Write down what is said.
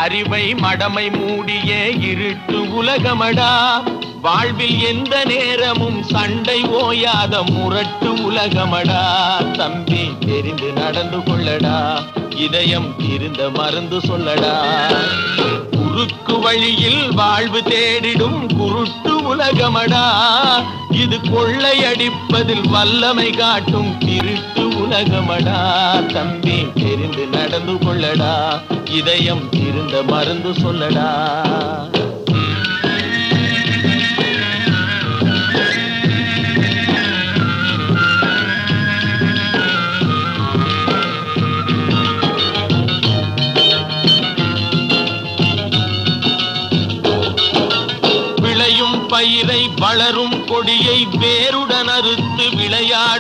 அறிவை மடமை மூடிய இருட்டு உலகமடா. வாழ்வில் எந்த நேரமும் சண்டை ஓயாத முரட்டு உலகமடா. தம்பி தெரிந்து நடந்து கொள்ளடா, இதயம் இருந்த மருந்து சொல்லடா. குறுக்கு வழியில் வாழ்வு தேடிடும் குருட்டு உலகமடா. இது கொள்ளையடிப்பதில் வல்லமை காட்டும் திருட்டு உலகமடா. தம்பி தெரிந்து நடந்து கொள்ளடா, இதயம் இருந்த மருந்து சொல்லடா. விளையும் பயிரை வளரும் கொடியை வேருடன் அறுத்து விளையாட